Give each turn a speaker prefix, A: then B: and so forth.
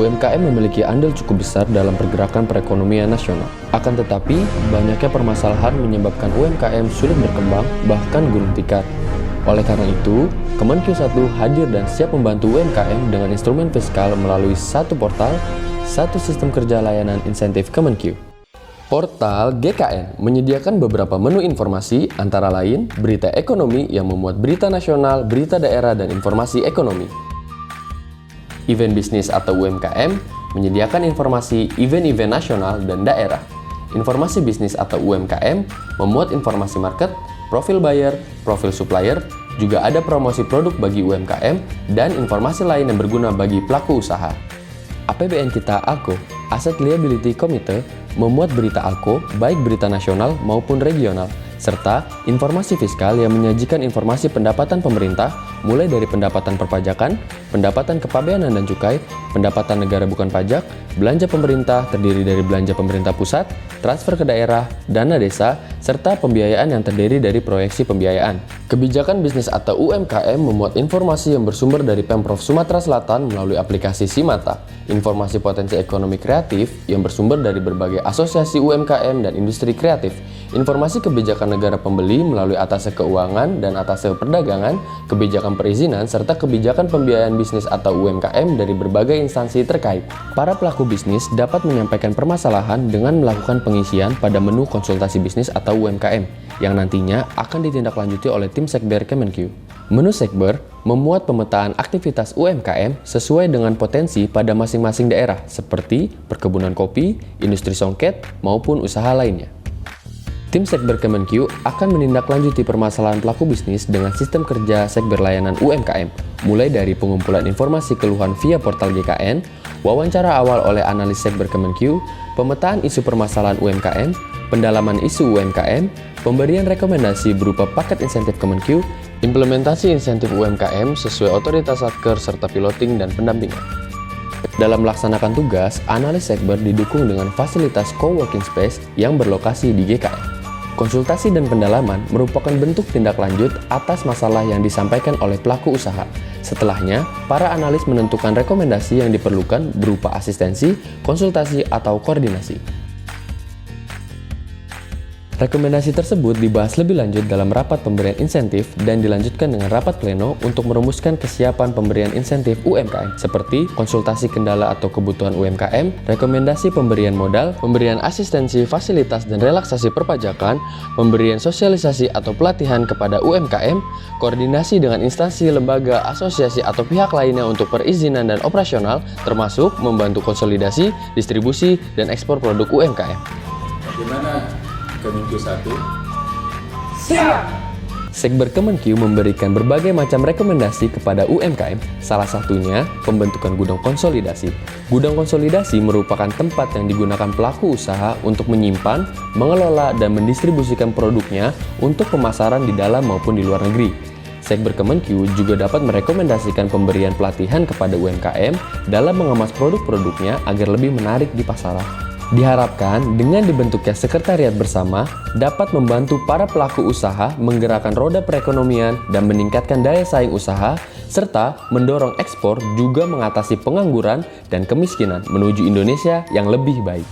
A: UMKM memiliki andil cukup besar dalam pergerakan perekonomian nasional. Akan tetapi, banyaknya permasalahan menyebabkan UMKM sulit berkembang, bahkan gulung tikar. Oleh karena itu, Kemenq 1 hadir dan siap membantu UMKM dengan instrumen fiskal melalui satu portal, satu sistem kerja layanan insentif Kemenq. Portal GKN menyediakan beberapa menu informasi, antara lain berita ekonomi yang memuat berita nasional, berita daerah, dan informasi ekonomi. Event bisnis atau UMKM menyediakan informasi event-event nasional dan daerah. Informasi bisnis atau UMKM memuat informasi market, profil buyer, profil supplier, juga ada promosi produk bagi UMKM, dan informasi lain yang berguna bagi pelaku usaha. APBN Kita ALKO, Asset Liability Committee, memuat berita ALKO, baik berita nasional maupun regional, serta informasi fiskal yang menyajikan informasi pendapatan pemerintah, mulai dari pendapatan perpajakan, pendapatan kepabeanan dan cukai, pendapatan negara bukan pajak, belanja pemerintah terdiri dari belanja pemerintah pusat, transfer ke daerah, dana desa, serta pembiayaan yang terdiri dari proyeksi pembiayaan. Kebijakan bisnis atau UMKM memuat informasi yang bersumber dari Pemprov Sumatera Selatan melalui aplikasi Simata, informasi potensi ekonomi kreatif yang bersumber dari berbagai asosiasi UMKM dan industri kreatif, informasi kebijakan negara pembeli melalui Atase Keuangan dan Atase Perdagangan, kebijakan perizinan, serta kebijakan pembiayaan bisnis atau UMKM dari berbagai instansi terkait. Para pelaku bisnis dapat menyampaikan permasalahan dengan melakukan pengisian pada menu konsultasi bisnis atau UMKM, yang nantinya akan ditindaklanjuti oleh tim Sekber Kemenq. Menu Sekber memuat pemetaan aktivitas UMKM sesuai dengan potensi pada masing-masing daerah, seperti perkebunan kopi, industri songket, maupun usaha lainnya. Tim Sekber Kemenq akan menindaklanjuti permasalahan pelaku bisnis dengan sistem kerja Sekber layanan UMKM, mulai dari pengumpulan informasi keluhan via portal GKN, wawancara awal oleh analis Sekber Kemenq, pemetaan isu permasalahan UMKM, pendalaman isu UMKM, pemberian rekomendasi berupa paket insentif Kemenq, implementasi insentif UMKM sesuai otoritas Satker, serta piloting dan pendampingan. Dalam melaksanakan tugas, analis Sekber didukung dengan fasilitas co-working space yang berlokasi di GKN. Konsultasi dan pendalaman merupakan bentuk tindak lanjut atas masalah yang disampaikan oleh pelaku usaha. Setelahnya, para analis menentukan rekomendasi yang diperlukan berupa asistensi, konsultasi, atau koordinasi. Rekomendasi tersebut dibahas lebih lanjut dalam rapat pemberian insentif dan dilanjutkan dengan rapat pleno untuk merumuskan kesiapan pemberian insentif UMKM, seperti konsultasi kendala atau kebutuhan UMKM, rekomendasi pemberian modal, pemberian asistensi, fasilitas dan relaksasi perpajakan, pemberian sosialisasi atau pelatihan kepada UMKM, koordinasi dengan instansi, lembaga, asosiasi atau pihak lainnya untuk perizinan dan operasional, termasuk membantu konsolidasi, distribusi, dan ekspor produk UMKM.
B: Bagaimana Kemenq 1?
C: Siap!
A: Sekber Kemenq memberikan berbagai macam rekomendasi kepada UMKM, salah satunya pembentukan gudang konsolidasi. Gudang konsolidasi merupakan tempat yang digunakan pelaku usaha untuk menyimpan, mengelola, dan mendistribusikan produknya untuk pemasaran di dalam maupun di luar negeri. Sekber Kemenq juga dapat merekomendasikan pemberian pelatihan kepada UMKM dalam mengemas produk-produknya agar lebih menarik di pasaran. Diharapkan dengan dibentuknya sekretariat bersama dapat membantu para pelaku usaha menggerakkan roda perekonomian dan meningkatkan daya saing usaha, serta mendorong ekspor juga mengatasi pengangguran dan kemiskinan menuju Indonesia yang lebih baik.